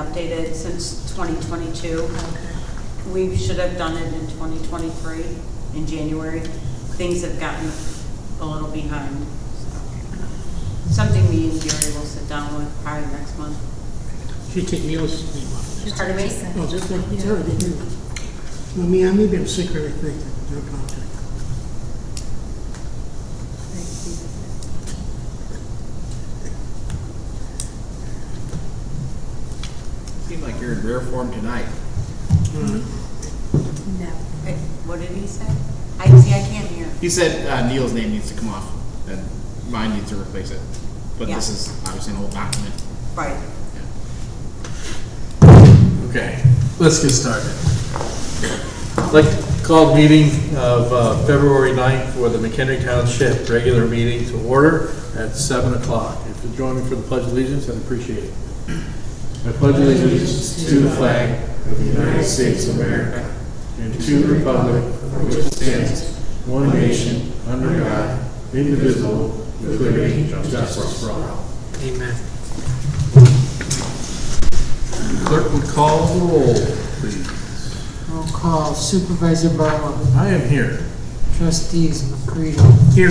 updated since 2022. Okay. We should have done it in 2023, in January. Things have gotten a little behind. So. Something me and Gary will sit down with probably next month. She take Neil's name off. Pardon me? Oh, just like, it's already new. Well, maybe I'm sick or anything. No contact. Seems like you're in rare form tonight. No. Hey, what did he say? I can't hear. He said Neil's name needs to come off, and mine needs to replace it. But Yeah. this is obviously an old document. Right. Okay, let's get started. I'd like to call the meeting of February 9th for the Mchenry Township regular meeting to order at 7 o'clock. If you'll join me for the Pledge of Allegiance, I'd appreciate it. I pledge allegiance to the flag of the United States of America and to the republic for which it stands, one nation, under God, indivisible, with liberty and justice for all. Amen. Clerk would call the roll, please. Roll call. Supervisor Barlow. I am here. Trustees Macredo. Here.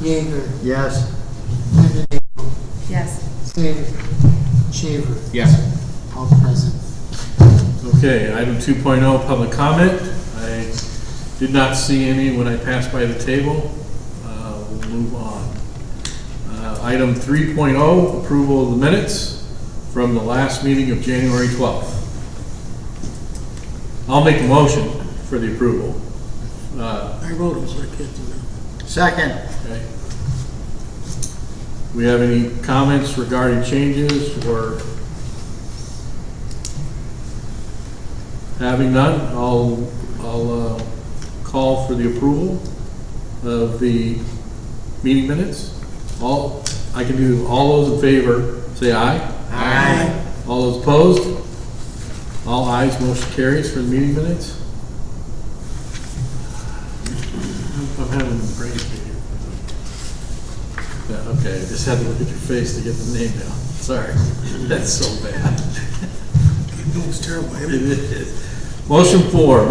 Yeager. Yes. Mendenhall. Yes. Sater. Shaver. Yes. All present. Okay, item 2.0, public comment. I did not see any when I passed by the table. We'll move on. Item 3.0, approval of the minutes from the last meeting of January 12th. I'll make a motion for the approval. I wrote them, so I can't do that. Second. Okay. We have any comments regarding changes or having none? I'll call for the approval of the meeting minutes. I can do all those in favor, say aye. Aye. All those opposed? All ayes, motion carries for the meeting minutes. I'm having a brain failure. Yeah, okay, I just had to look at your face to get the name down. Sorry, that's so bad. No, it's terrible. It is. Motion for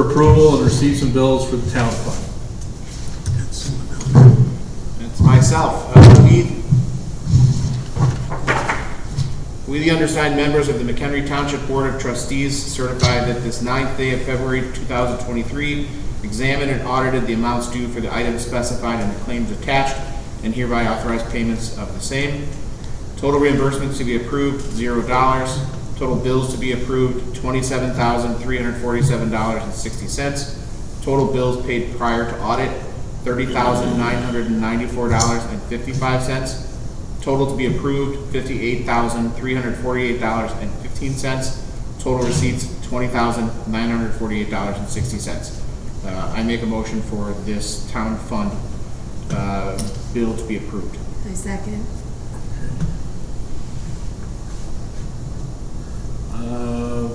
approval and receive some bills for the town fund. It's myself. We, the undersigned members of the Mchenry Township Board of Trustees, certify that this 9th day of February 2023 examined and audited the amounts due for the items specified in the claims attached and hereby authorize payments of the same. Total reimbursements to be approved, $0. Total bills to be approved, $27,347.60. Total bills paid prior to audit, $30,994.55. Total to be approved, $58,348.15. Total receipts, $20,948.60. I make a motion for this town fund bill to be approved. I second.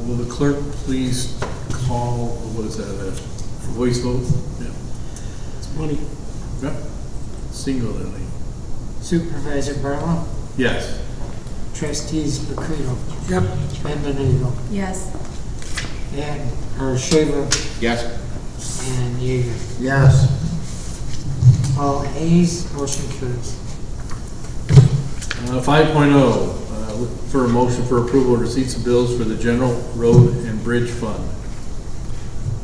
Will the clerk please call, what is that, a voice vote? Yeah. It's money. Yep. Singularly. Supervisor Barlow. Yes. Trustees Macredo. Yep. Mendenhall. Yes. And Shaver Yes. and Yeager. Yes. All ayes, motion carries. 5.0, look for a motion for approval of receipts and bills for the general road and bridge fund.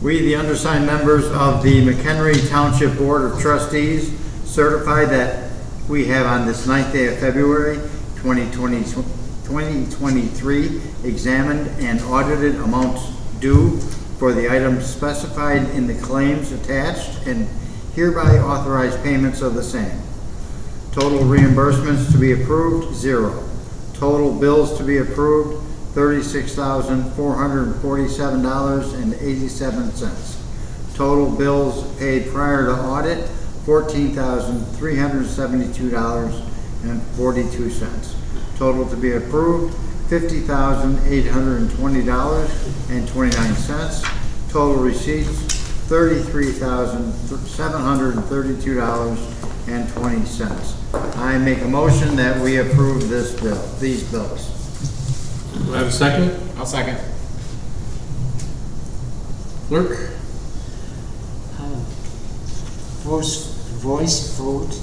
We, the undersigned members of the Mchenry Township Board of Trustees, certify that we have on this 9th day of February 2023 examined and audited amounts due for the items specified in the claims attached and hereby authorize payments of the same. Total reimbursements to be approved, 0. Total bills to be approved, $36,447.87. Total bills paid prior to audit, $14,372.42. Total to be approved, $50,820.29. Total receipts, $33,732.20. I make a motion that we approve these bills. Do I have a second? I'll second. Clerk? Voice vote.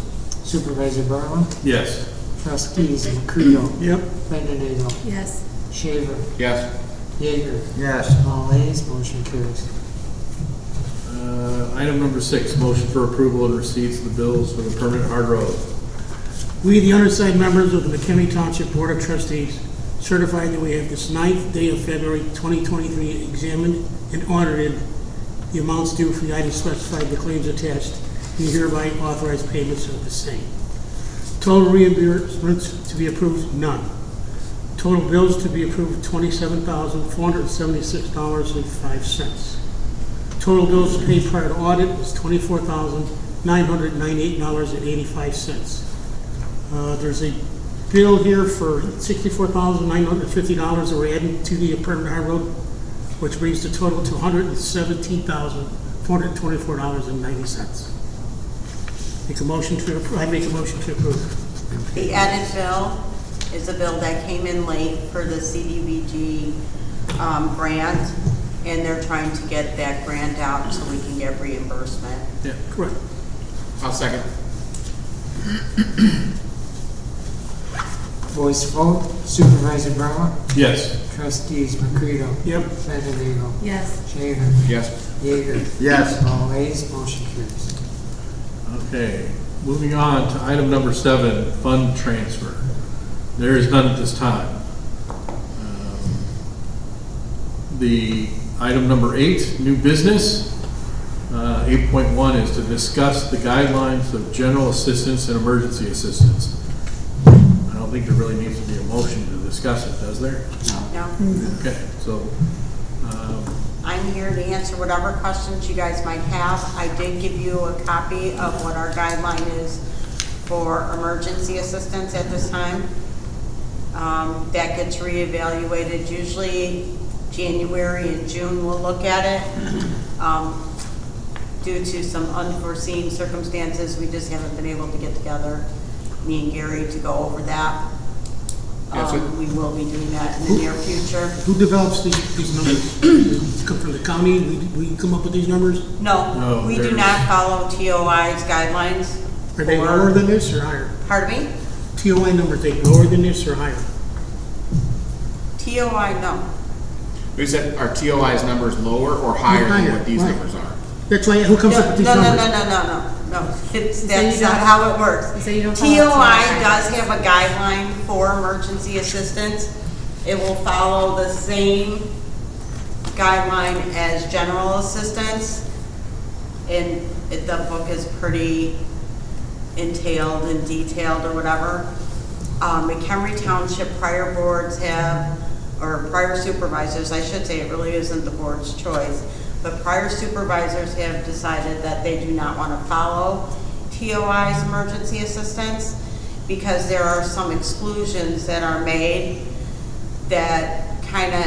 Supervisor Barlow. Yes. Trustees McCredo. Yep. Vandenado. Yes. Shaver. Yes. Yeager. Yes. All ayes, motion carries. Item number 6, motion for approval and receipts of the bills for the permanent hard road. We, the undersigned members of the McHenry Township Board of Trustees, certify that we have this 9th day of February 2023 examined and audited the amounts due for the items specified in the claims attached, and hereby authorize payments of the same. Total reimbursements to be approved, none. Total bills to be approved, $27,476.05. Total bills paid prior to audit was $24,998.85. There's a bill here for $64,950 that we're adding to the permanent hard road, which brings the total to $117,424.90. Make a motion to approve. I make a motion to approve. The added bill is a bill that came in late for the CDBG grant, and they're trying to get that grant out so we can get reimbursement. Yeah. Correct. I'll second. Voice vote. Supervisor Barlow. Yes. Trustees McCredo. Yep. Vandenado. Yes. Shaver. Yes. Yeager. Yes. All ayes, motion carries. Okay, moving on to item number 7, fund transfer. There is none at this time. The item number 8, new business. 8.1 is to discuss the guidelines of general assistance and emergency assistance. I don't think there really needs to be a motion to discuss it, does there? No? Okay, so, I'm here to answer whatever questions you guys might have. I did give you a copy of what our guideline is for emergency assistance at this time. That gets reevaluated. Usually January and June we'll look at it. Due to some unforeseen circumstances, we just haven't been able to get together, me and Gary, to go over that. We will be doing that in the near future. Who develops these numbers? Come from the county? We come up with these numbers? No, we do not follow TOI's guidelines. Are they lower than this or higher? Pardon me? TOI numbers, they lower than this or higher? TOI, no. We said our TOI's numbers lower or higher than what these Right. numbers are? That's why, who comes up with these No, numbers? No, that's you not don't- how it works. So you don't follow TOI TOI. does have a guideline for emergency assistance. It will follow the same guideline as general assistance. And the book is pretty entailed and detailed or whatever. Mchenry Township prior boards have, or prior supervisors, I should say, it really isn't the board's choice, but prior supervisors have decided that they do not want to follow TOI's emergency assistance because there are some exclusions that are made that kind of,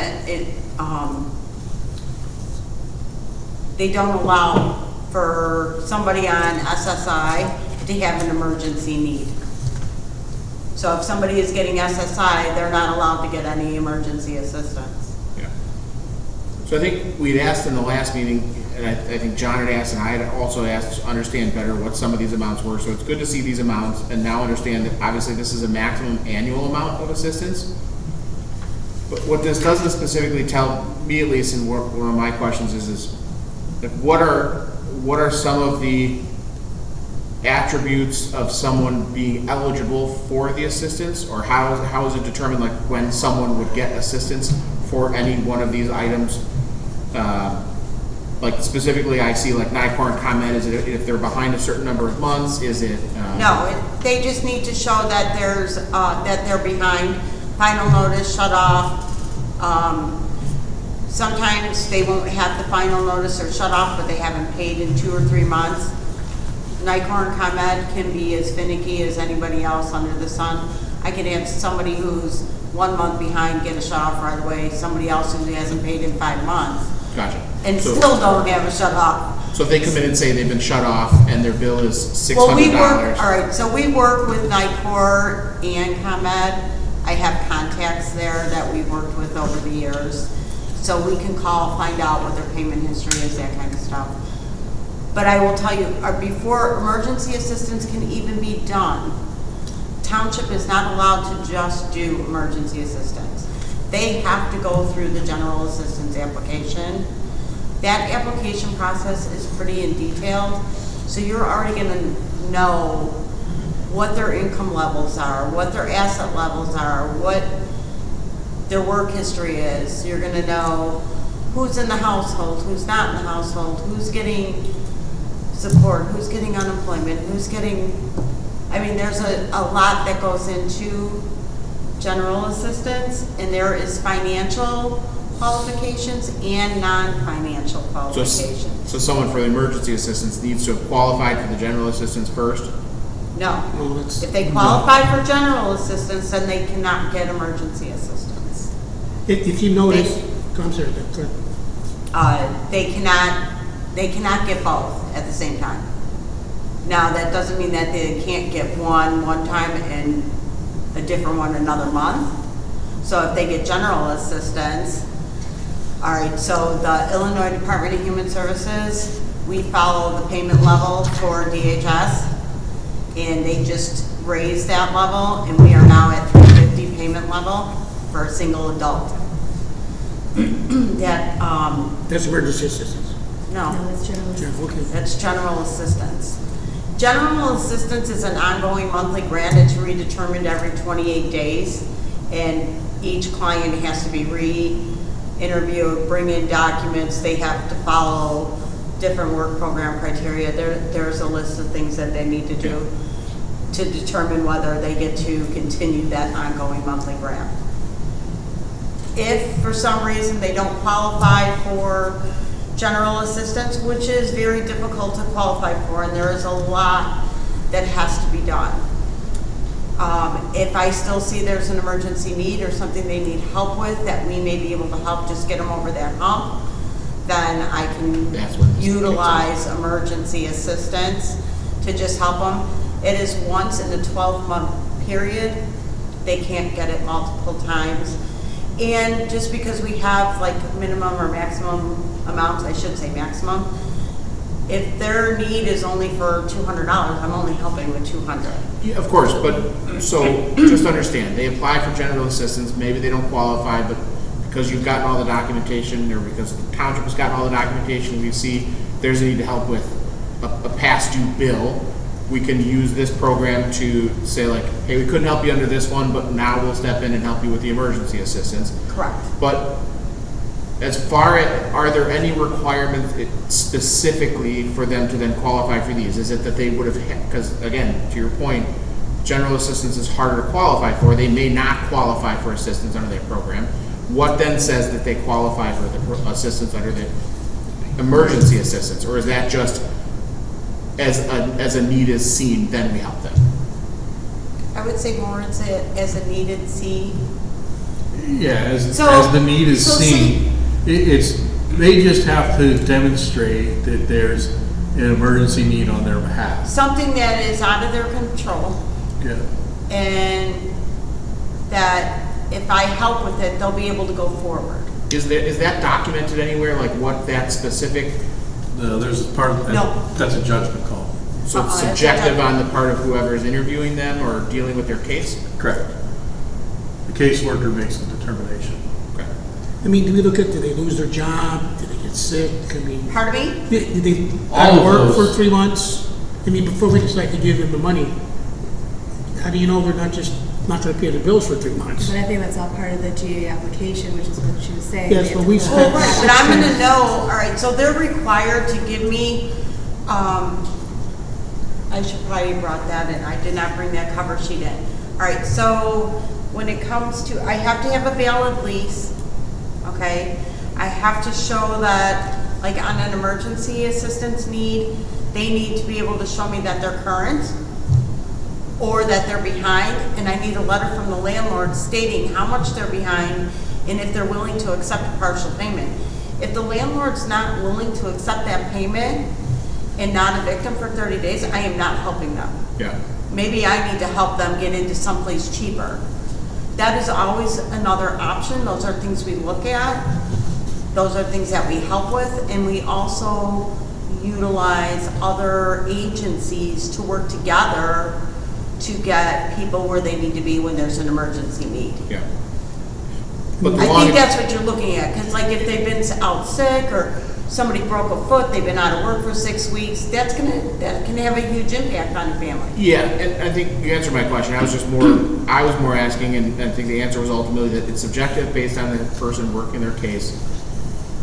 they don't allow for somebody on SSI to have an emergency need. So if somebody is getting SSI, they're not allowed to get any emergency assistance. Yeah. So I think we'd asked in the last meeting, and I think John had asked, and I had also asked to understand better what some of these amounts were. So it's good to see these amounts and now understand that obviously this is a maximum annual amount of assistance. But what this doesn't specifically tell me, at least, and one of my questions is what are some of the attributes of someone being eligible for the assistance, or how is it determined, like when someone would get assistance for any one of these items? Like specifically, I see like NICOR and ComEd. Is it if they're behind a certain number of months? Is it? No, they just need to show that there's that they're behind. Final notice, shut off. Sometimes they won't have the final notice or shut off, but they haven't paid in 2 or 3 months. NICOR and ComEd can be as finicky as anybody else under the sun. I can have somebody who's 1 month behind get a shut off right away, somebody else who hasn't paid in 5 months. Gotcha. And So- still don't have a shut off. So if they come in and say they've been shut off and their bill is $600. Well, we work, all right, so we work with NICOR and ComEd. I have contacts there that we've worked with over the years. So we can call, find out what their payment history is, that kind of stuff. But I will tell you, before emergency assistance can even be done, township is not allowed to just do emergency assistance. They have to go through the general assistance application. That application process is pretty in detailed, so you're already gonna know what their income levels are, what their asset levels are, what their work history is. You're gonna know who's in the household, who's not in the household, who's getting support, who's getting unemployment, who's getting, I mean, there's a lot that goes into general assistance, and there is financial qualifications and non-financial qualifications. So someone for the emergency assistance needs to have qualified for the general assistance first? No. Oh, that's- If they qualify for general assistance, then they cannot get emergency assistance. If you notice, I'm sorry, go ahead. They cannot get both at the same time. Now, that doesn't mean that they can't get one time and a different one another month. So if they get general assistance, all right, so the Illinois Department of Human Services, we follow the payment level for DHS, and they just raised that level, and we are now at 350 payment level for a single adult. That's emergency assistance. No. No, it's general. Okay. That's general assistance. General assistance is an ongoing monthly grant. It's redetermined every 28 days, and each client has to be re-interviewed, bring in documents. They have to follow different work program criteria. There's a list of things that they need to do to determine whether they get to continue that ongoing monthly grant. If for some reason they don't qualify for general assistance, which is very difficult to qualify for, and there is a lot that has to be done. If I still see there's an emergency need or something they need help with that we may be able to help just get them over that hump, then I can utilize emergency assistance to just help them. It is once in a 12-month period. They can't get it multiple times. And just because we have like minimum or maximum amounts, I should say maximum, if their need is only for $200, I'm only helping with $200. Yeah, of course, but, so, just understand, they apply for general assistance, maybe they don't qualify, but because you've gotten all the documentation, or because the township has gotten all the documentation, we see there's a need to help with a past due bill, we can use this program to say like, hey, we couldn't help you under this one, but now we'll step in and help you with the emergency assistance. Correct. But as far as, are there any requirements specifically for them to then qualify for these? Is it that they would have, because again, to your point, general assistance is harder to qualify for. They may not qualify for assistance under that program. What then says that they qualify for the assistance under the emergency assistance? Or is that just as a need is seen, then we help them? I would say more it's as a needed see. Yeah, as the need is seen, they just have to demonstrate that there's an emergency need on their behalf. Something that is out of their control, Yeah. and that if I help with it, they'll be able to go forward. Is that documented anywhere, like what that specific, No, there's a part of that. No. That's a judgment call. so it's that's subjective a- on the part of whoever is interviewing them or dealing with their case? Correct. The caseworker makes a determination. Okay. I mean, do we look at, do they lose their job? Do they get sick? I mean, Pardon me? did they All of work those. for 3 months? I mean, before we decide to give them the money, how do you know they're not just not going to pay the bills for 3 months? But I think that's all part of the GA application, which is what she was saying. Yes, They but have we to fill spent- out Right, that. but I'm gonna know, all right, so they're required to give me, I should probably have brought that in, I did not bring that cover sheet in. All right, so when it comes to, I have to have a valid lease, okay? I have to show that, like on an emergency assistance need, they need to be able to show me that they're current or that they're behind, and I need a letter from the landlord stating how much they're behind and if they're willing to accept a partial payment. If the landlord's not willing to accept that payment and not evict them for 30 days, I am not helping them. Yeah. Maybe I need to help them get into someplace cheaper. that is always another option. Those are things we look at. Those are things that we help with, and we also utilize other agencies to work together to get people where they need to be when there's an emergency need. Yeah. But the I long, think that's what you're looking at, because like if they've been out sick or somebody broke a foot, they've been out of work for 6 weeks, that can have a huge impact on the family. yeah, and I think you answered my question. I was more asking, and I think the answer was ultimately that it's subjective based on the person working their case,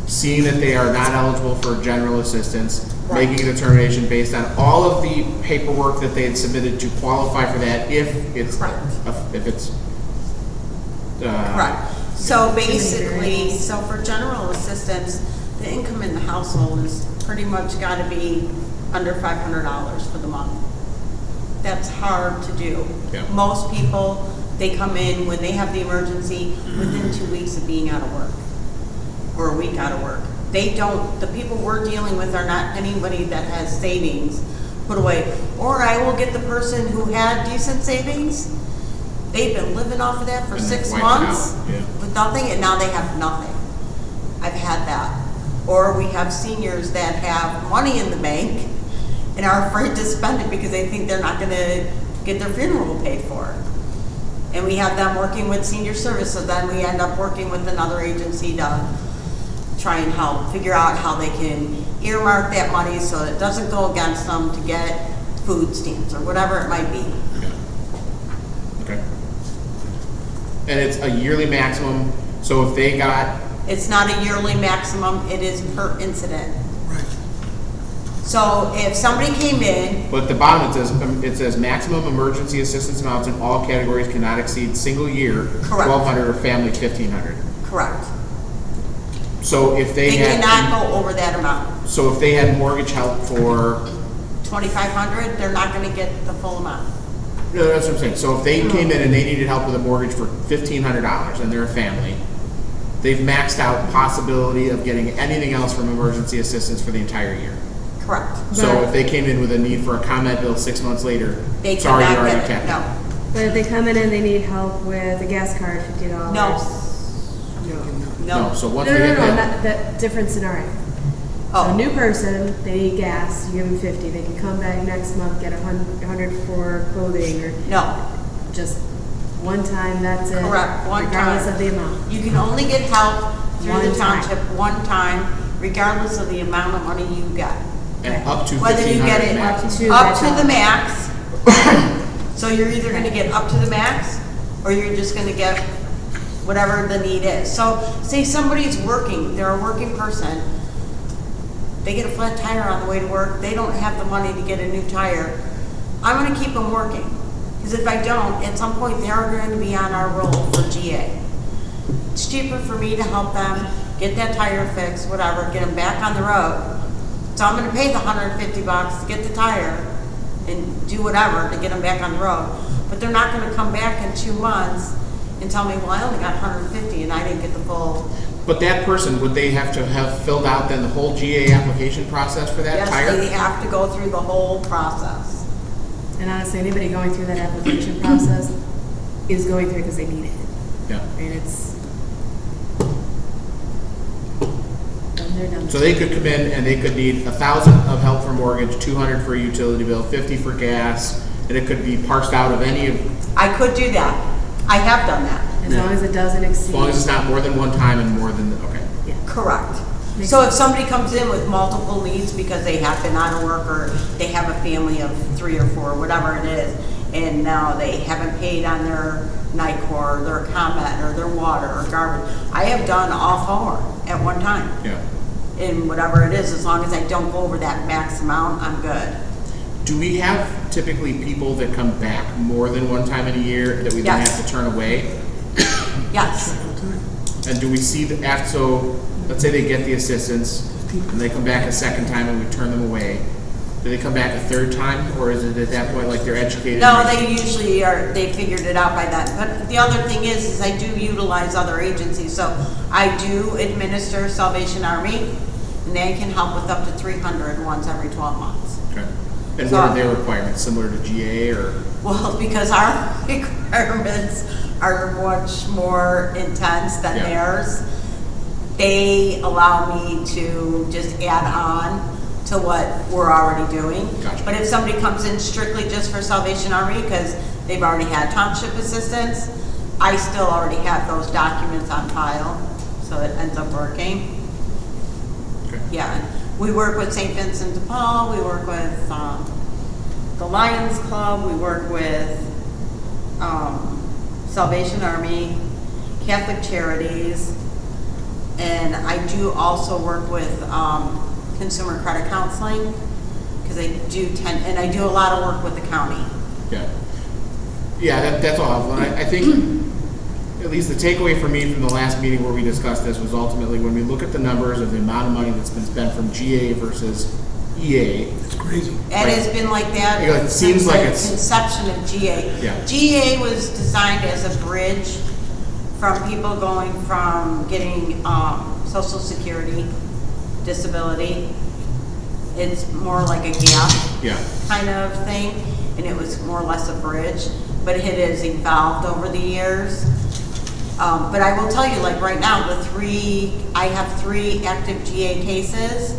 seeing that they are not eligible for general assistance, Right. making a determination based on all of the paperwork that they had submitted to qualify for that, if it's Correct. Correct. So basically, so for general assistance, the income in the household is pretty much got to be under $500 for the month. That's hard to do. Yeah. Most people, they come in when they have the emergency within 2 weeks of being out of work, or a week out of work. They don't, the people we're dealing with are not anybody that has savings put away. Or I will get the person who had decent savings, they've been living off of that for And 6 wiped it out, months yeah. with nothing, and now they have nothing. I've had that. Or we have seniors that have money in the bank and are afraid to spend it because they think they're not gonna get their funeral paid for. And we have them working with senior service, so then we end up working with another agency to try and help figure out how they can earmark that money so it doesn't go against them to get food stamps or whatever it might be. Okay. And it's a yearly maximum, so if they got, It's not a yearly maximum, it is per incident. Right. So if somebody came in, but at the bottom it says maximum emergency assistance amounts in all categories cannot exceed single year, Correct. 1,200 or family 1,500. correct, So if they they had, cannot go over that amount. so if they had mortgage help for, 2,500, they're not gonna get the full amount. no, that's what I'm saying. So if they came in and they needed help with a mortgage for $1,500 and they're a family, they've maxed out possibility of getting anything else from emergency assistance for the entire year. Correct. So if they came in with a need for a comment bill 6 months later, They sorry, you cannot already get it, tapped no. out. But if they come in and they need help with a gas card, $50. No. No, No. so No, once no, they no, get no, that, that different scenario. So a Oh, new person, they need gas, you give them 50, they can come back next month, get 100 for clothing, or no, just one time, that's it. Correct, one Regardless time. of the amount. you can only get help through the One time. township one time, regardless of the amount of money you get. and up to Whether you get 1,500 it max. up to the max, so you're either gonna get up to the max, or you're just gonna get whatever the need is. So, say somebody's working, they're a working person, they get a flat tire on the way to work, they don't have the money to get a new tire, I'm gonna keep them working. Because if I don't, at some point, they are going to be on our roll for GA. It's cheaper for me to help them get that tire fixed, whatever, get them back on the road. So I'm gonna pay the $150 to get the tire and do whatever to get them back on the road. But they're not gonna come back in 2 months and tell me, well, I only got 150 and I didn't get the full. But that person, would they have to have filled out then the whole GA application process for that Yes, tire? they have to go through the whole process. And honestly, anybody going through that application process is going through it because they need it. Yeah. And it's, and they're done. So they could come in and they could need 1,000 of help for mortgage, 200 for a utility bill, 50 for gas, and it could be parsed out of any of, I could do that. I have done that. As long as it doesn't exceed. as long as it's not more than one time and more than, okay. Correct. Makes So if sense. somebody comes in with multiple needs because they have been out of work or they have a family of 3 or 4, whatever it is, and now they haven't paid on their NICOR, their comment, or their water or garbage, I have done all 4 at one time. Yeah. And whatever it is, as long as I don't go over that max amount, I'm good. Do we have typically people that come back more than one time in a year that we then Yes. have to turn away? Yes. And do we see the, after, so, let's say they get the assistance, and they come back a second time and we turn them away, do they come back a third time, or is it at that point like they're educated? No, they usually are, they figured it out by then. But the other thing is I do utilize other agencies. So I do administer Salvation Army, and they can help with up to 300 once every 12 months. Okay. And what are their requirements, similar to GA, or? Well, because our requirements are much more intense than Yeah. theirs. They allow me to just add on to what we're already doing. Gotcha. But if somebody comes in strictly just for Salvation Army, because they've already had township assistance, I still already have those documents on file, so it ends up working. Okay. Yeah, we work with St. Vincent de Paul, we work with the Lions Club, we work with Salvation Army, Catholic Charities, and I do also work with consumer credit counseling, because I do a lot of work with the county. Yeah. Yeah, that's all helpful. And I think, at least the takeaway for me from the last meeting where we discussed this was ultimately when we look at the numbers of the amount of money that's been spent from GA versus EA. It's crazy. It has been like that Yeah, it seems since like the it's- conception of GA. Yeah. GA was designed as a bridge from people going from getting Social Security, disability. It's more like a gap Yeah. kind of thing, and it was more or less a bridge, but it has evolved over the years. But I will tell you, like right now, I have 3 active GA cases,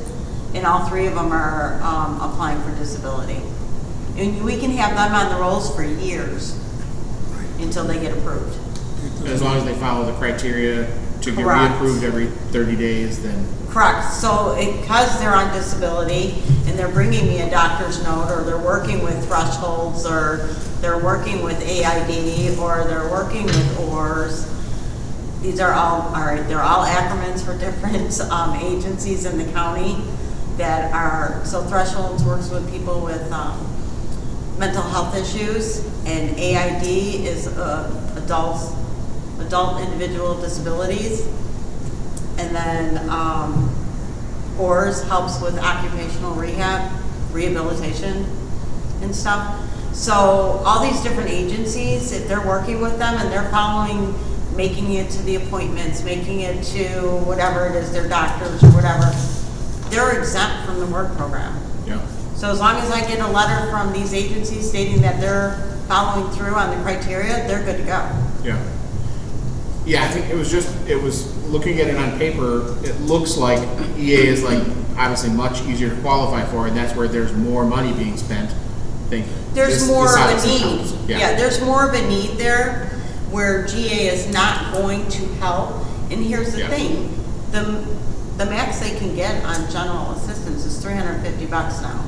and all 3 of them are applying for disability. And we can have them on the rolls for years until they get approved. As long as they follow the criteria to get Correct. reapproved every 30 days, then. Correct. So because they're on disability and they're bringing me a doctor's note, or they're working with thresholds, or they're working with AID, or they're working with ORS, these are all right, they're all acronyms for different agencies in the county that are, so Thresholds works with people with mental health issues, and AID is adult individual disabilities. And then ORS helps with occupational rehabilitation and stuff. So all these different agencies, if they're working with them and they're following, making it to the appointments, making it to whatever it is, their doctors or whatever, they're exempt from the work program. Yeah. So as long as I get a letter from these agencies stating that they're following through on the criteria, they're good to go. Yeah. Yeah, I think it was looking at it on paper, it looks like EA is like obviously much easier to qualify for, and that's where there's more money being spent. I think There's more of a obviously need. helps. Yeah, there's more of a need there where GA is not going to help. And here's the Yeah. thing, the max they can get on general assistance is $350 now.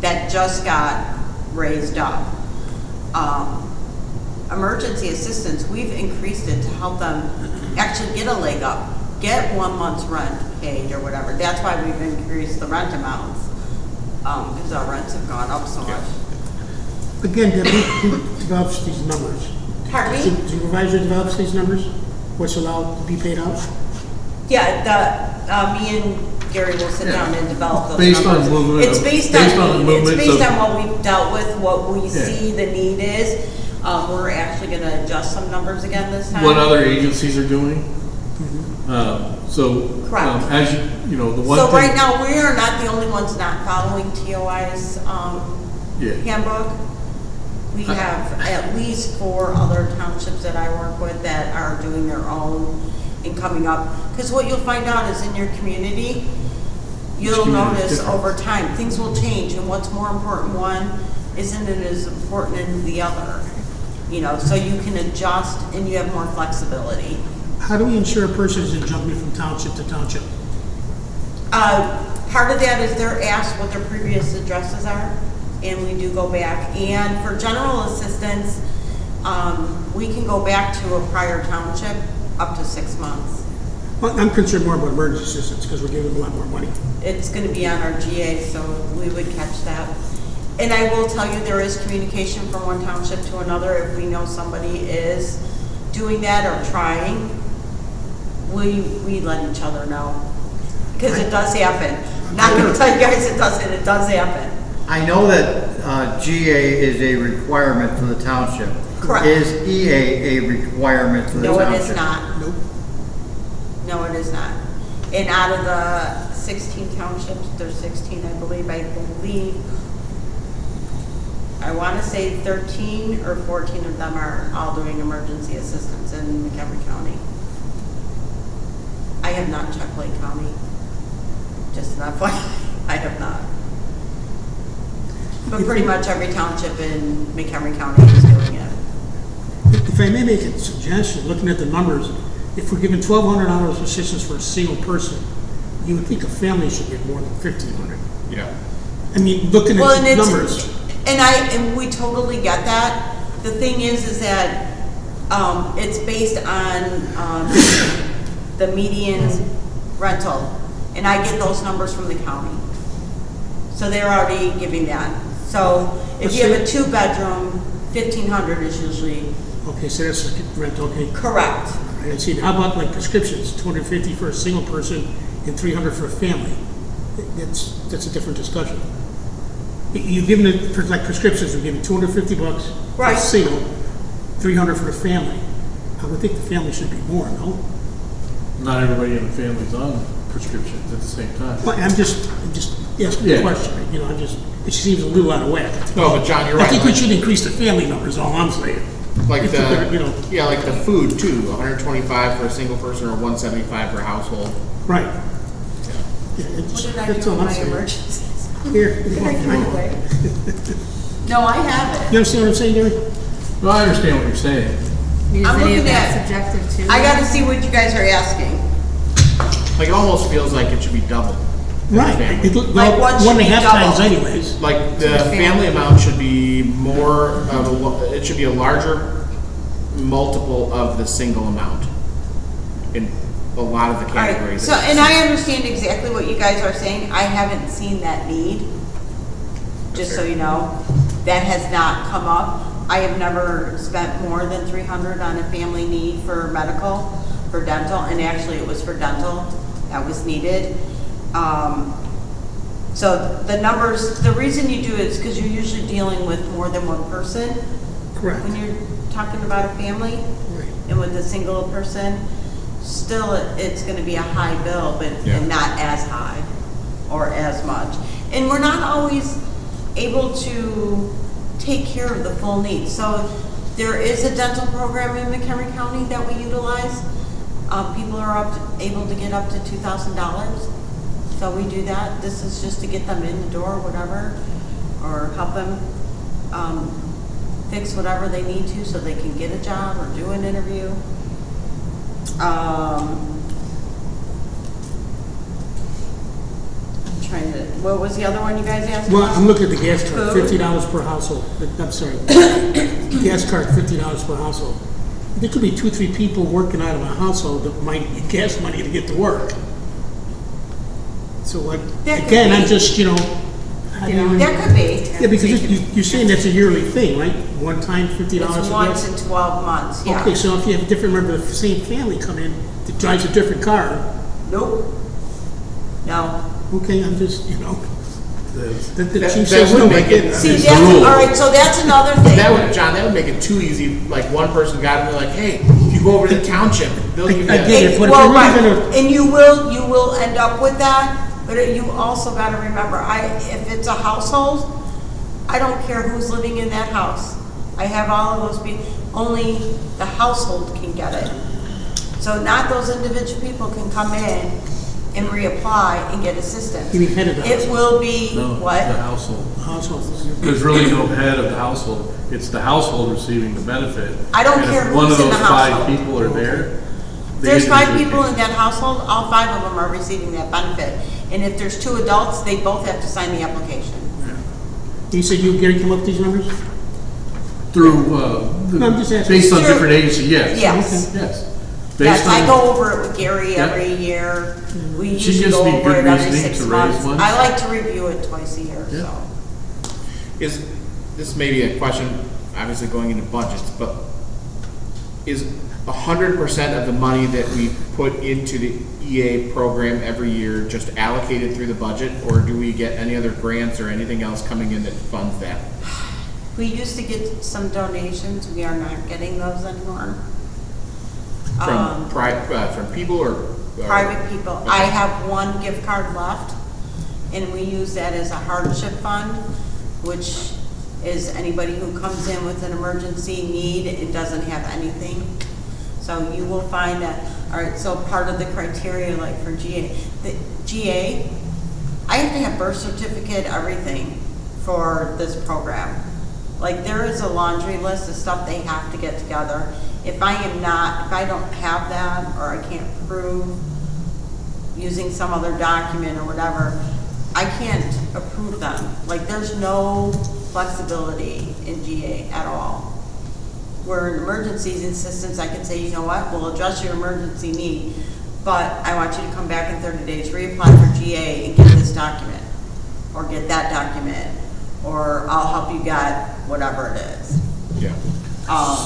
That just got raised up. Emergency assistance, we've increased it to help them actually get a leg up, get 1 month's rent paid or whatever. That's why we've increased the rent amounts, because our rents have gone up so much. Again, Debbie, who develops these numbers? Pardon me? The supervisor develops these numbers? What's allowed to be paid out? Yeah, me and Gary will sit down and develop those Based on numbers. movement It's of- based based on the on need. It's movements based of- on what we've dealt with, what we Yeah. see the need is. We're actually gonna adjust some numbers again this time. What other agencies are doing. So, Correct. as you know, the one So thing. right now, we are not the only ones not following TOI's Yeah. handbook. We have at least 4 other townships that I work with that are doing their own and coming up. Because what you'll find out is in your community, you'll community is notice different. over time, things will change, and what's more important one isn't it as important in the other. You know, so you can adjust and you have more flexibility. How do we ensure a person isn't jumping from township to township? Part of that is they're asked what their previous addresses are, and we do go back. And for general assistance, we can go back to a prior township up to 6 months. Well, I'm concerned more about emergency assistance because we're giving them a lot more money. It's going to be on our GA, so we would catch that. And I will tell you, there is communication from one township to another. If we know somebody is doing that or trying, we let each other know. Because it does happen. Not going to tell you guys it doesn't, it does happen. I know that GA is a requirement for the township. Correct. Is EA a requirement for the No, township? it is not. Nope. No, it is not. And out of the 16 townships, there's 16, I believe, I want to say 13 or 14 of them are all doing emergency assistance in Mchenry County. I have not checked Lake County, just an FYI, I have not. But pretty much every township in McHenry County is doing it. If I may make a suggestion, looking at the numbers, if we're giving $1,200 assistance for a single person, you would think a family should get more than $1,500. Yeah. I mean, looking Well, and at the it's, numbers. and we totally get that. The thing is that it's based on the median rental, and I get those numbers from the county. So they're already giving that. So if you have a 2-bedroom, 1,500 is usually Okay, so that's rent, okay. correct. I see. How about like prescriptions, 250 for a single person and 300 for a family? That's a different discussion. You're giving it, for like prescriptions, you're giving $250 for a Right. single, 300 for the family. I would think the family should be more, no? Not everybody in the family's on prescriptions at the same time. Well, I'm just asking Yeah. a question, you know, it seems a little out of whack. No, but John, you're I right. think we like- should increase the family numbers, all I'm saying. Like If we're gonna, you know, yeah, like the food too, 125 for a single person or 175 for a household. right. Yeah, What did I that's do all in I'm my saying. emergencies? Here, Did I give it away? No, I have you it. understand what I'm saying, Gary? Well, I understand what you're saying. Is I'm any looking of that at- subjective too? I gotta see what you guys are asking. Like it almost feels like it should be double. in the Right. family. Like what should One and a be half times double? anyways. Like the family amount should be more of it should be a larger multiple of the single amount in a lot of the All right, categories. so, and I understand exactly what you guys are saying. I haven't seen that need, just so you know. That has not come up. I have never spent more than 300 on a family need for medical, for dental, and actually it was for dental that was needed. So the numbers, the reason you do it is because you're usually dealing with more than one person. Correct. When you're talking about a family, Right. and with a single person, still it's gonna be a high bill, but Yeah. and not as high or as much. And we're not always able to take care of the full needs. So there is a dental program in McHenry County that we utilize. People are able to get up to $2,000. So we do that. This is just to get them in the door, whatever, or help them fix whatever they need to so they can get a job or do an interview. I'm trying to, what was the other one you guys asked? Well, I'm looking at the gas card, Food. $50 per household. I'm sorry. Gas card, $50 per household. There could be 2 or 3 people working out of a household that might need gas money to get to work. So like, That could again, I'm be. just, you know, how do you- There could be. yeah, because you're saying that's a yearly thing, right? One time, $50 It's for once gas? in 12 months, yeah. Okay, so if you have a different member of the same family come in that drives a different car, Nope. No. okay, I'm just, you know, the That- chief that says would no. make it- See, It's the that's, rule. all right, so that's another thing. That would, John, that would make it too easy. Like one person got it, they're like, hey, you go over to the township, they'll give you I that. get it. But if Well, we're right, really gonna- and you will end up with that, but you also gotta remember, if it's a household, I don't care who's living in that house. I have all of those people, only the household can get it. So not those individual people can come in and reapply and get assistance. You mean head of the It household? will be, No, what? the household. Household. There's really no head of the household. It's the household receiving the benefit. I don't And care if one who's of in the those 5 household. people are there. they There's 5 individually people pay. in that household, all 5 of them are receiving that benefit. And if there's 2 adults, they both have to sign the application. You said you, Gary, come up with these numbers? Through, No, I'm just asking. based on Sure. different agencies, yes. Yes. Yes. Yes, Based I on- go over it with Gary Yeah. every year. We She usually gives go me over good it every reasoning 6 to raise months. ones. I like to review it twice a year, Yeah. so. Is this may be a question, obviously going into budgets, but is 100% of the money that we put into the EA program every year just allocated through the budget, or do we get any other grants or anything else coming in that funds that? We used to get some donations. We are not getting those anymore. From people or? Private people. Okay. I have 1 gift card left, and we use that as a hardship fund, which is anybody who comes in with an emergency need and doesn't have anything. So you will find that, all right, so part of the criteria, like for GA, I have to have birth certificate, everything for this program. Like there is a laundry list of stuff they have to get together. If I don't have that, or I can't prove using some other document or whatever, I can't approve them. Like there's no flexibility in GA at all. Where in emergencies assistance, I can say, you know what, we'll address your emergency need, but I want you to come back in 30 days, reapply for GA and get this document, or get that document, or I'll help you get whatever it is. Yeah.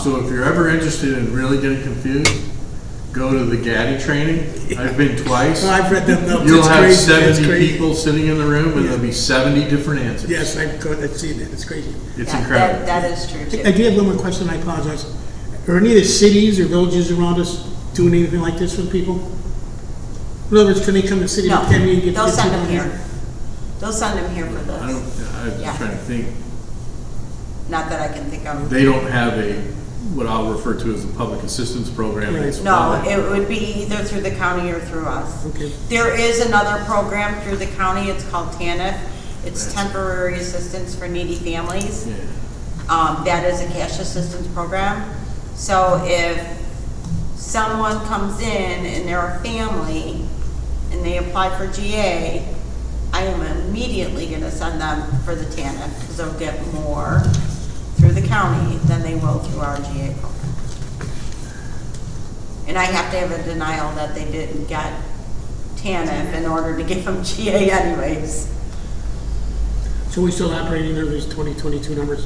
So if you're ever interested in really getting confused, go to the GADI training. I've been twice. Well, I've read them notes. You'll It's have crazy. It's 70 crazy. people sitting in the room, and there'll be 70 different answers. Yes, I've seen it. It's crazy. It's Yeah, incredible. That is true too. I do have one more question. I apologize. Are any of the cities or villages around us doing anything like this with people? In other words, can they come to the city No, of Kenny and get? they'll get send people them here. They'll send them here for I this. was Yeah. just trying to think. Not that I can think of. They don't have what I'll refer to as a public assistance program. Right. It's No, funded. it would be either through the county or through us. Okay. There is another program through the county, it's called TANF. It's Temporary Assistance for Needy Families. Yeah. That is a cash assistance program. So if someone comes in and they're a family and they apply for GA, I am immediately gonna send them for the TANF because they'll get more through the county than they will through our GA program. And I have to have a denial that they didn't get TANF in order to give them GA anyways. So we still operating under these 2022 numbers?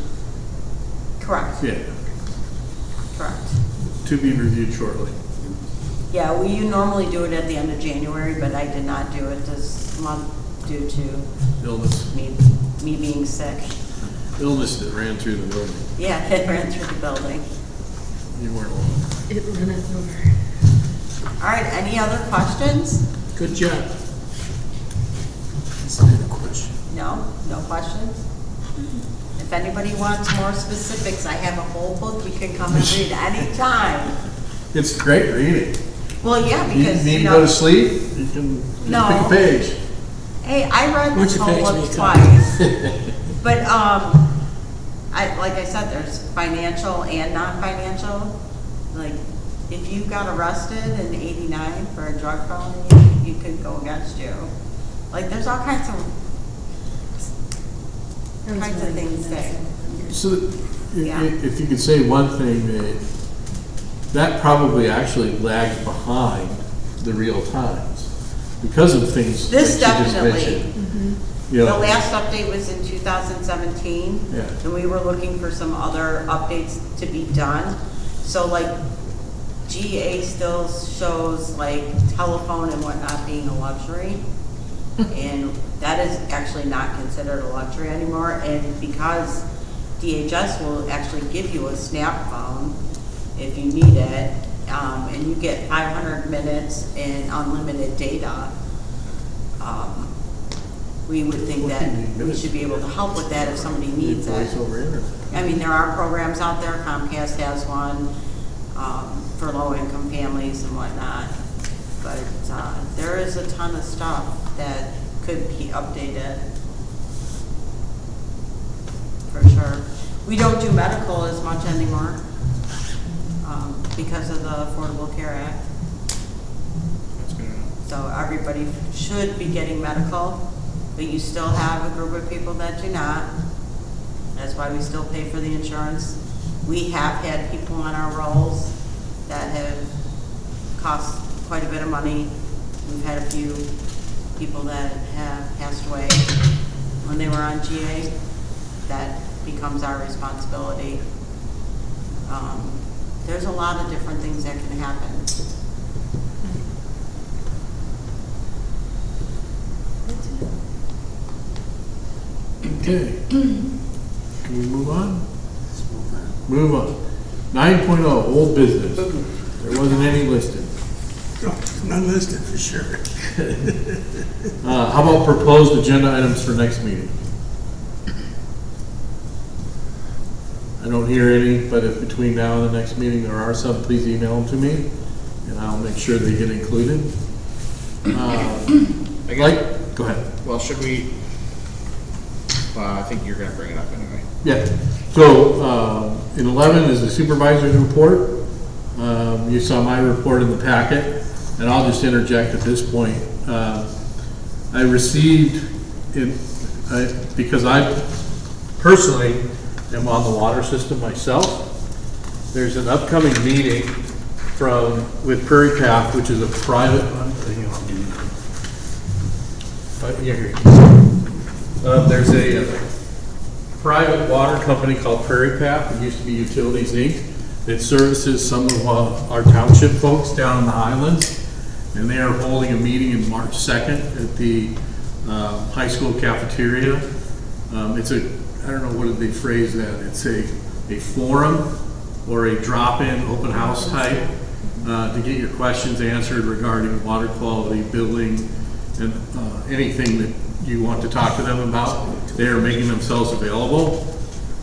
Correct, Yeah, correct. to be reviewed shortly. Yeah, we normally do it at the end of January, but I did not do it this month due to Illness me being sick. that ran through the building. Yeah, it ran through the building. You weren't alone. It runneth over. All right, any other questions? Good job. Is that a question? No, no questions? If anybody wants more specifics, I have a whole book you can come and read anytime. It's great reading. Well, yeah, You because, need you to go to know, sleep, you can No. pick a page. hey, I read Why this don't you whole fax me book a copy? twice. But, like I said, there's financial and non-financial. Like, if you got arrested in '89 for a drug felony, you could go against you. Like, there's all kinds of things there. So, Yeah. if you could say one thing, that probably actually lags behind the real times because of things This that you just definitely. mentioned. You The know, last update was in 2017. Yeah. And we were looking for some other updates to be done. So like GA still shows like telephone and whatnot being a luxury. And that is actually not considered a luxury anymore. And because DHS will actually give you a snap phone if you need it, and you get 500 minutes and unlimited data, we would think What that do you need we minutes? should be able to help with that if somebody needs voice it. over internet. I mean, there are programs out there, Comcast has one, for low-income families and whatnot. But, there is a ton of stuff that could be updated. For sure. We don't do medical as much anymore, because of the Affordable Care Act. That's good enough. So everybody should be getting medical, but you still have a group of people that do not. That's why we still pay for the insurance. We have had people on our rolls that have cost quite a bit of money. We've had a few people that have passed away when they were on GA. That becomes our responsibility. There's a lot of different things that can happen. Okay. Can we move on? Move on. 9.0, old business. There wasn't any listed. Oh, none listed for sure. How about proposed agenda items for next meeting? I don't hear any, but if between now and the next meeting there are some, please email them to me, and I'll make sure they get included. I guess, Go ahead. well, should we, I think you're gonna bring it up anyway. Yeah, so in 11 is the supervisor's report. You saw my report in the packet, and I'll just interject at this point. I received, because I personally am on the water system myself, there's an upcoming meeting with Prairie Path, which is a private, there's a private water company called Prairie Path. It used to be Utilities Inc. It services some of our township folks down in the Highlands, and they are holding a meeting in March 2nd at the high school cafeteria. It's I don't know, what did they phrase that? It's a forum or a drop-in open house type to get your questions answered regarding water quality, billing, and anything that you want to talk to them about. They are making themselves available.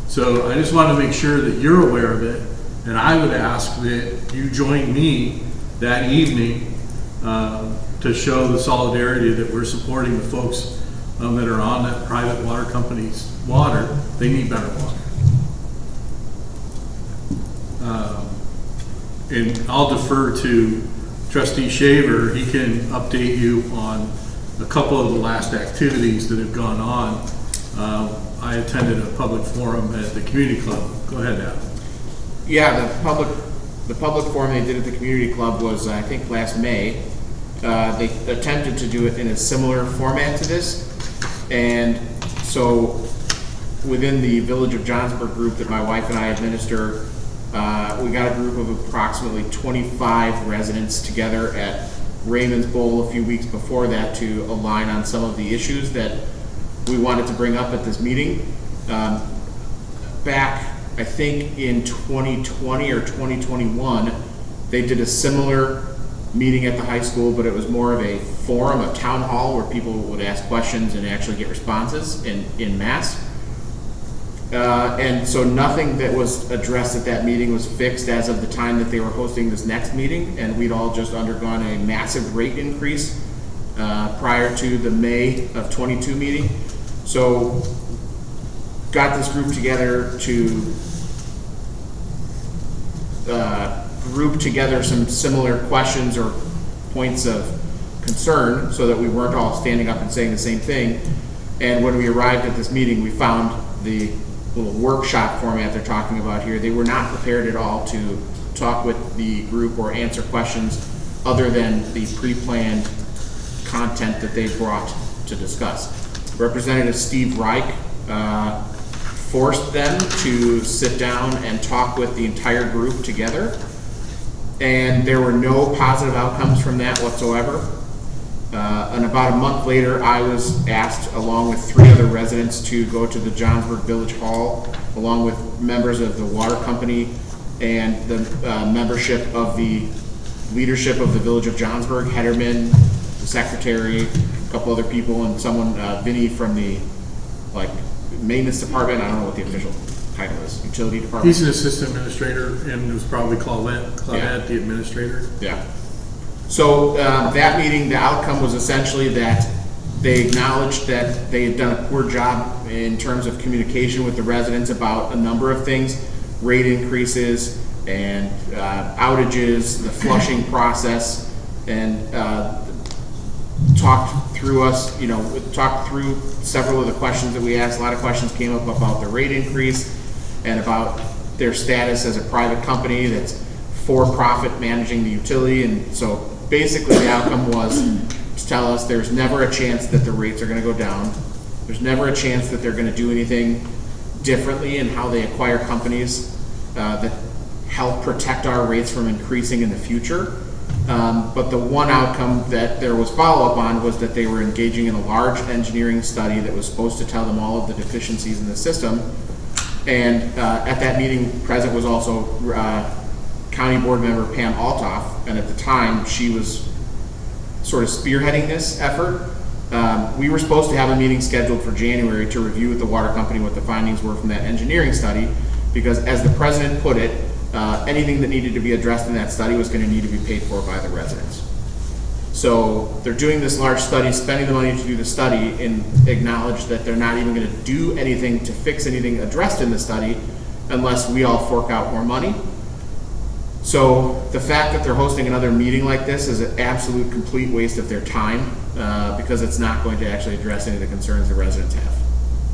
So I just want to make sure that you're aware of it, and I would ask that you join me that evening to show the solidarity that we're supporting the folks that are on that private water company's water. They need better water. And I'll defer to Trustee Shaver. He can update you on a couple of the last activities that have gone on. I attended a public forum at the community club. Go ahead, Adam. Yeah, the public forum they did at the community club was, I think, last May. They attempted to do it in a similar format to this, and so within the Village of Johnsburg group that my wife and I administer, we got a group of approximately 25 residents together at Raymond's Bowl a few weeks before that to align on some of the issues that we wanted to bring up at this meeting. Back, I think in 2020 or 2021, they did a similar meeting at the high school, but it was more of a forum, a town hall where people would ask questions and actually get responses in mass. And so nothing that was addressed at that meeting was fixed as of the time that they were hosting this next meeting, and we'd all just undergone a massive rate increase prior to the May of 22 meeting. So got this group together to group together some similar questions or points of concern so that we weren't all standing up and saying the same thing. And when we arrived at this meeting, we found the little workshop format they're talking about here. They were not prepared at all to talk with the group or answer questions other than the pre-planned content that they brought to discuss. Representative Steve Reich forced them to sit down and talk with the entire group together, and there were no positive outcomes from that whatsoever. And about a month later, I was asked, along with 3 other residents, to go to the Johnsburg Village Hall, along with members of the water company and the membership of the leadership of the Village of Johnsburg, Hederman, the secretary, a couple other people, and someone, Vinny from the maintenance department. I don't know what the official title is, utility department. He's an assistant administrator, and it was probably Claudette, the administrator. Yeah. So that meeting, the outcome was essentially that they acknowledged that they had done a poor job in terms of communication with the residents about a number of things, rate increases and outages, the flushing process, and talked through several of the questions that we asked. A lot of questions came up about the rate increase and about their status as a private company that's for-profit managing the utility. And so basically the outcome was to tell us there's never a chance that the rates are going to go down. There's never a chance that they're going to do anything differently in how they acquire companies that help protect our rates from increasing in the future. But the one outcome that there was follow-up on was that they were engaging in a large engineering study that was supposed to tell them all of the deficiencies in the system. And at that meeting, present was also County Board Member Pam Altoff, and at the time, she was sort of spearheading this effort. We were supposed to have a meeting scheduled for January to review with the water company what the findings were from that engineering study, because as the president put it, anything that needed to be addressed in that study was gonna need to be paid for by the residents. So they're doing this large study, spending the money to do the study, and acknowledge that they're not even gonna do anything to fix anything addressed in the study unless we all fork out more money. So the fact that they're hosting another meeting like this is an absolute complete waste of their time, because it's not going to actually address any of the concerns the residents have.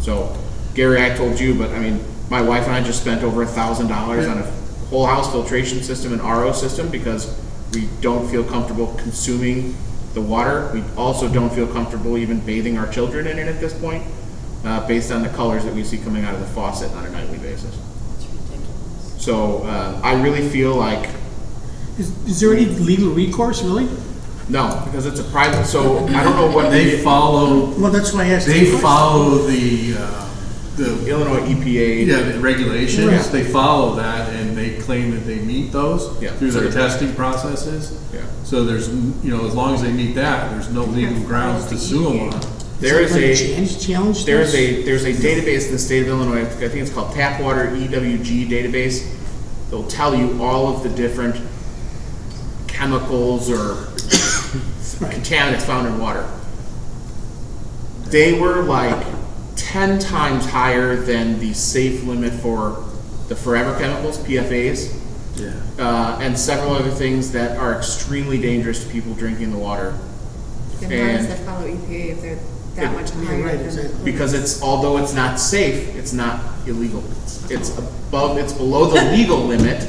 So Gary, I told you, but I mean, my wife and I just spent over $1,000 on a whole house filtration system and RO system because we don't feel comfortable consuming the water. We also don't feel comfortable even bathing our children in it at this point, based on the colors that we see coming out of the faucet on a nightly basis. It's ridiculous. So I really feel like, Is there any legal recourse, really? no, because it's a private, so I don't know what They follow, Well, that's why I asked. they the question. follow the Illinois EPA. yeah, the regulations, Yeah. they follow that, and they claim that they meet those Yeah. through their testing processes. Yeah. So there's, as long as they meet that, there's no legal grounds to sue them on. There is Like a, challenge. there's a database in the state of Illinois, I think it's called Tap Water EWG database. They'll tell you all of the different chemicals or contaminants found in water. They were like 10 times higher than the safe limit for the forever chemicals, PFAs, Yeah. and several other things that are extremely dangerous to people drinking the water. And how does And- that follow EPA if they're that much Yeah, higher right, than? exactly. Because although it's not safe, it's not illegal. It's below the legal limit,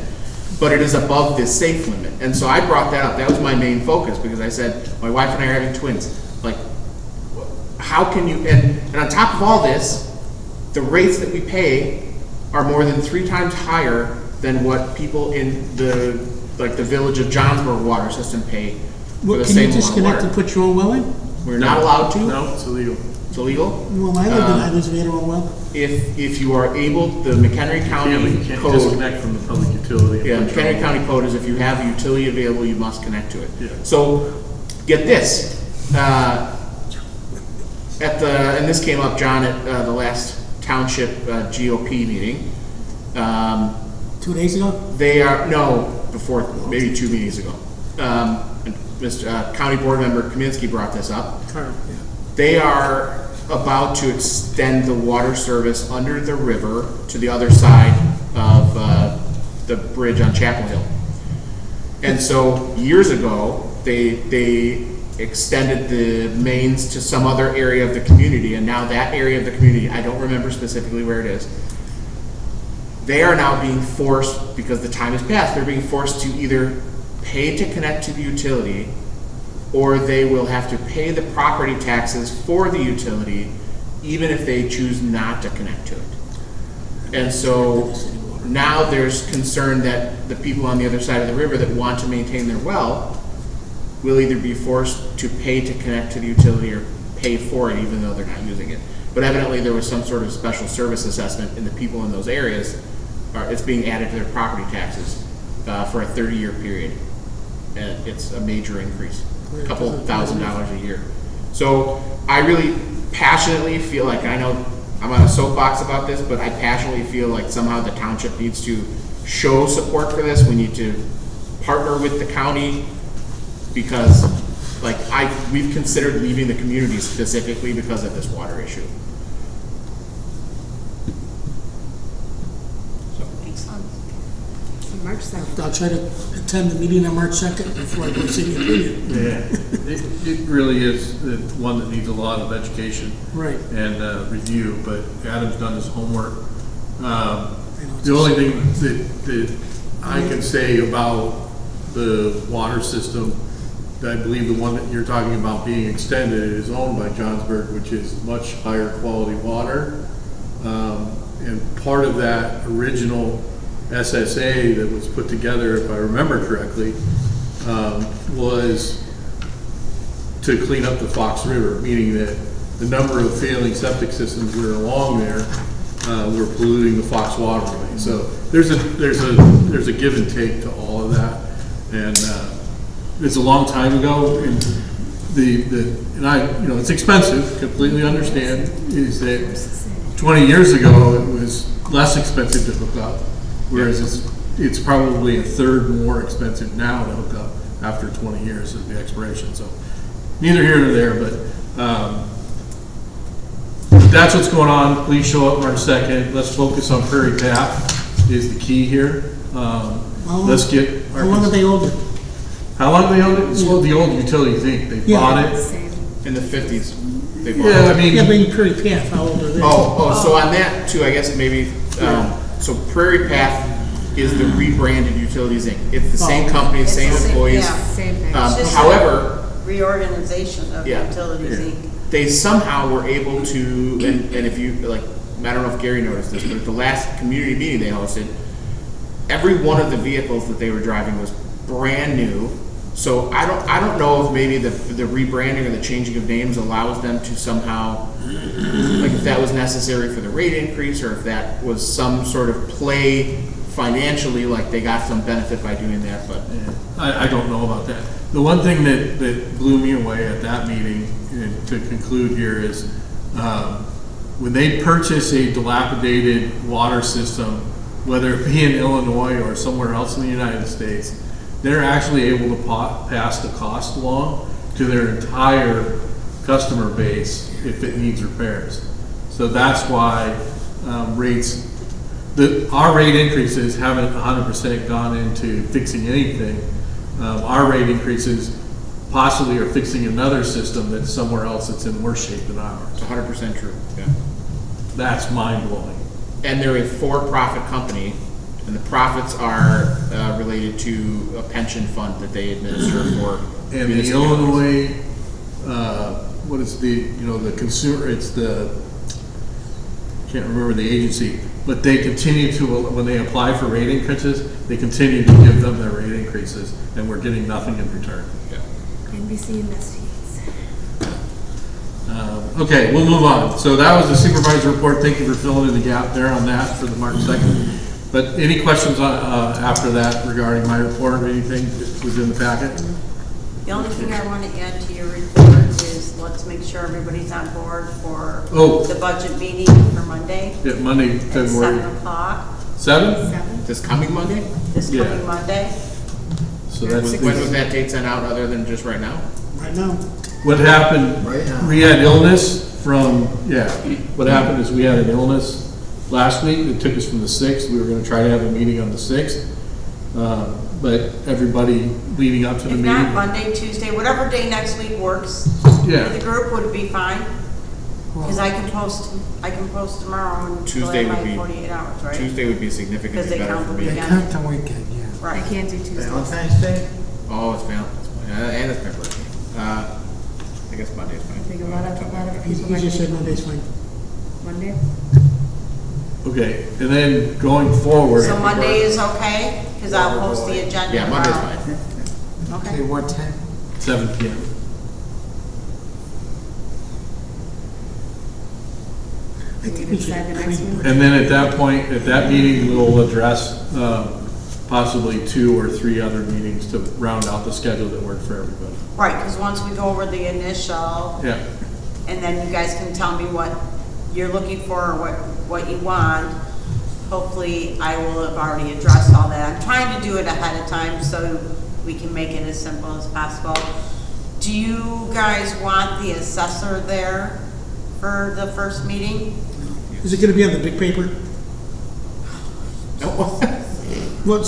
but it is above the safe limit. And so I brought that up. That was my main focus, because I said, my wife and I are having twins. Like, how can you, and on top of all this, the rates that we pay are more than 3 times higher than what people in the village of Johnsburg water system pay for Well, the can you same amount of disconnect and water. put your own well in? We're not allowed to. No, it's illegal. It's illegal. Well, I lived in Islands, we had our own well. If you are able, the McHenry Yeah, but County you can't code, disconnect from the public utility. and yeah, put your McHenry own- County code is if you have a utility available, you must connect to it. Yeah. So, get this, and this came up, John, at the last township GOP meeting. 2 days ago? They are, no, before, maybe 2 meetings ago. And Mr. County Board Member Kaminsky brought this up. Carl, yeah. They are about to extend the water service under the river to the other side of the bridge on Chapel Hill. And so years ago, they extended the mains to some other area of the community, and now that area of the community, I don't remember specifically where it is, they are now being forced, because the time has passed, they're being forced to either pay to connect to the utility, or they will have to pay the property taxes for the utility, even if they choose not to connect to it. And so now there's concern that the people on the other side of the river that want to maintain their well will either be forced to pay to connect to the utility or pay for it even though they're not using it. But evidently there was some sort of special service assessment, and the people in those areas, it's being added to their property taxes for a 30-year period. And it's a major increase, a couple $1,000s a year. So I really passionately feel like, I know I'm on a soapbox about this, but I passionately feel like somehow the township needs to show support for this. We need to partner with the county, because like we've considered leaving the community specifically because of this water issue. Excellent. March 7th. I'll try to attend the meeting on March 2nd before I go see the opinion. Yeah, it really is one that needs a lot of education Right. and review, but Adam's done his homework. it's The only thing that I can say about the water system, I believe the one that you're talking about being extended is owned by Johnsburg, which is much higher quality water. And part of that original SSA that was put together, if I remember correctly, was to clean up the Fox River, meaning that the number of failing septic systems that are along there were polluting the Fox waterway. So there's a give and take to all of that, and it's a long time ago, and and I, it's expensive. Completely understand is that 20 years ago, it was less expensive to hook up, whereas it's probably a third more expensive now to hook up after 20 years of the expiration. So neither here nor there, but that's what's going on. Please show up March 2nd. Let's focus on Prairie Path is the key here. Let's get. How long have they owned it? How long have they owned it? It's what the old utilities Inc. They Yeah. bought it. Same. In the 50s. They bought Yeah, it. I mean, Yeah, but in Prairie Path, how old are they? So on that too, I guess maybe, so Prairie Path is the rebranded Utilities Inc. It's the same company, It's same the same- employees. yeah. Same thing. It's just However, Reorganization of Yeah. Utilities Inc. they somehow were able to, and if you, like, I don't know if Gary noticed this, but at the last community meeting they hosted, every one of the vehicles that they were driving was brand new. So I don't know if maybe the rebranding or the changing of names allows them to somehow, like if that was necessary for the rate increase, or if that was some sort of play financially, like they got some benefit by doing that, but. I don't know about that. The one thing that blew me away at that meeting, and to conclude here, is when they purchase a dilapidated water system, whether it be in Illinois or somewhere else in the United States, they're actually able to pass the cost along to their entire customer base if it needs repairs. So that's why our rate increases haven't 100% gone into fixing anything. Our rate increases possibly are fixing another system that's somewhere else that's in worse shape than ours. It's 100% true, yeah. That's mind blowing. And they're a for-profit company, and the profits are related to a pension fund that they administer for. And the municipalities. Illinois, what is the consumer, it's the, can't remember the agency, but they continue to, when they apply for rate increases, they continue to give them their rate increases, and we're getting nothing in return. Yeah. NBC investigates. Okay, we'll move on. So that was the supervisor report. Thank you for filling in the gap there on that for the March 2nd. But any questions after that regarding my report or anything that was in the packet? The only thing I want to add to your report is let's make sure everybody's on board for Oh. the budget meeting for Monday Yeah, Monday, at February 7 o'clock, 7th? 7. This coming Monday? this Yeah. coming Monday. So that's When was that date sent out, other than just right now? Right now. what happened. Right now. We had illness what happened is we had an illness last week that took us from the 6th. We were going to try to have a meeting on the 6th. But everybody leading up to the If meeting. not, Monday, Tuesday, whatever day next week works Yeah. for the group would be fine. Because I can post tomorrow and delay Tuesday would my be- 48 hours, right? Tuesday would be Because significantly they better count for the me. They weekend. count the weekend, yeah. I Right. can't do Tuesdays. Valentine's Day? Oh, it's Valentine's, and it's my birthday. I guess Monday's I fine. think a lot of people He might just be said Monday's fine. Monday. Okay, and then going forward. So Monday is okay? Because I'll post the agenda Yeah, Monday's tomorrow. fine. Okay, Okay. what time? 7 p.m. I think We we should decide the next one. And then at that point, at that meeting, we'll address possibly 2 or 3 other meetings to round out the schedule that worked for everybody. Right, because once we go over the initial, Yeah, and then you guys can tell me what you're looking for or what you want, hopefully I will have already addressed all that. I'm trying to do it ahead of time so we can make it as simple as possible. Do you guys want the assessor there for the first meeting? Is it gonna be on the big paper? No. Well,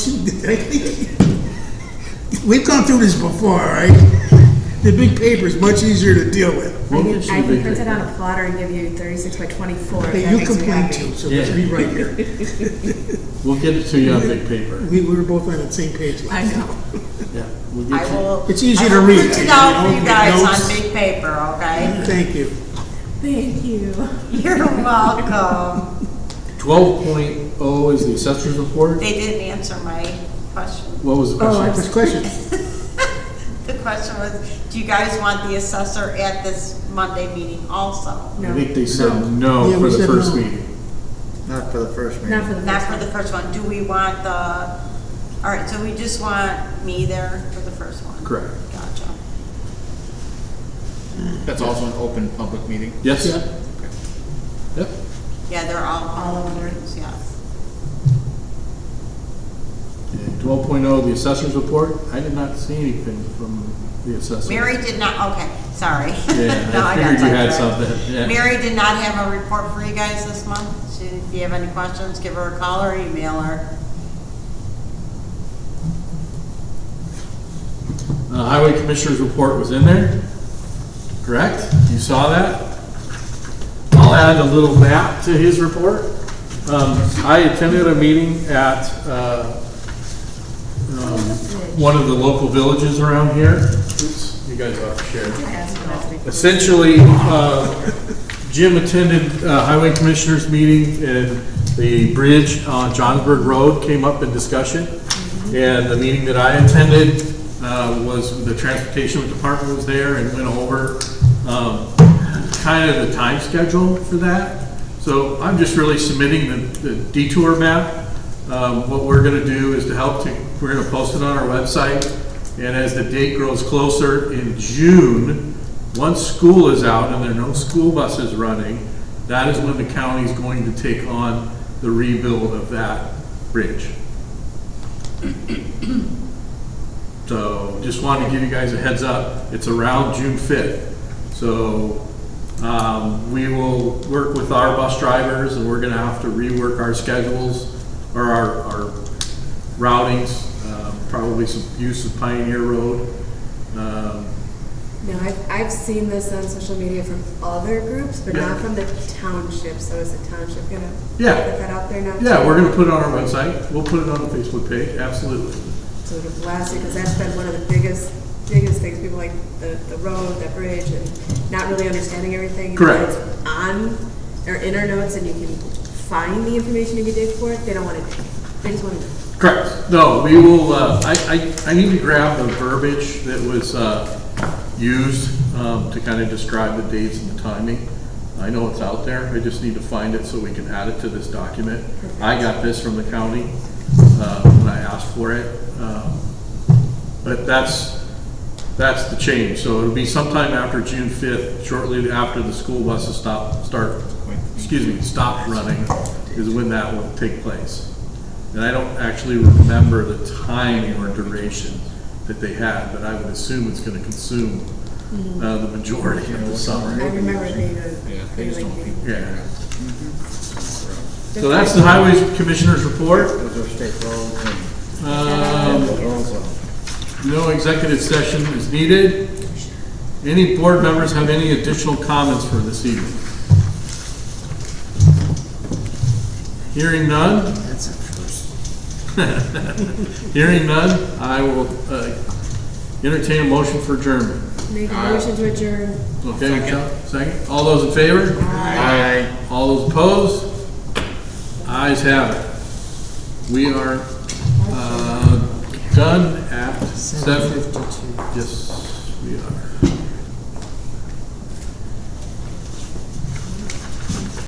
we've gone through this before, right? The big paper is much easier to deal with. We'll I get can, you I the can big print it paper. on a plotter and give you 36 by 24. if Hey, that you makes complain happy. too, so let's be right here. We'll get it to you on big paper. We were both on the same page. I know. Yeah, we'll I get you. will. It's easy I to will read, print it you out know, for you make guys notes. on big paper, okay? Thank you. Thank you. You're welcome. 12.0 is the assessor's report. They didn't answer my question. What was the Oh, I question? Next question. The question was, do you guys want the assessor at this Monday meeting also? I No, think they said Yeah, no for we the said first no. meeting. Not for the first meeting. not for the Not first for the one. first one. Do we want the, all right, so we just want me there for the first one? Correct. Gotcha. That's also an open public meeting. Yes? Yeah. Yep. Yeah, they're all over. meetings, yes. 12.0, the assessor's report. I did not see anything from the assessor. Mary did not, okay, sorry. Yeah, No, I got figured you had sidetracked. something, yeah. Mary did not have a report for you guys this month. If you have any questions, give her a call or email her. Highway Commissioner's report was in there, correct? You saw that? I'll add a little map to his report. I attended a meeting at one of the local villages around here. Oops, you guys ought to share. Essentially, Jim attended Highway Commissioner's meeting, and the bridge on Johnsburg Road came up in discussion. And the meeting that I attended was the Transportation Department was there and went over kind of the time schedule for that. So I'm just really submitting the detour map. What we're going to do is to help, we're going to post it on our website. And as the date grows closer in June, once school is out and there are no school buses running, that is when the county is going to take on the rebuild of that bridge. So just wanted to give you guys a heads up. It's around June 5th. So we will work with our bus drivers, and we're going to have to rework our schedules or our routings, probably some use of Pioneer Road. No, I've seen this on social media from other groups, but not from the township. So is the township gonna put that out there now? Yeah, too? we're going to put it on our website. We'll put it on the Facebook page, absolutely. So to blast it, because that's been one of the biggest things. People like the road, that bridge, and not really understanding everything. Correct. It's on or in our notes, and you can find the information if you dig for it. They don't want it. They just want to. Correct. No, we will. I need to grab the verbiage that was used to kind of describe the dates and the timing. I know it's out there. I just need to find it so we can add it to this document. Perfect. I got this from the county when I asked for it, but that's the change. So it'll be sometime after June 5th, shortly after the school buses stop running, is when that will take place. And I don't actually remember the time or duration that they had, but I would assume it's going to consume the majority of the summer. I remember it being a Yeah. So that's the Highway Commissioner's report. Those are state roads and No executive session is needed. Any board members have any additional comments for this evening? Hearing none? That's a first. Hearing none, I will entertain a motion for adjournment. Make a motion to adjourn. Okay, Michelle? Second. All those in favor? Aye. All those opposed? Ayes have it. We are done at 7. 7:52. Yes, we are.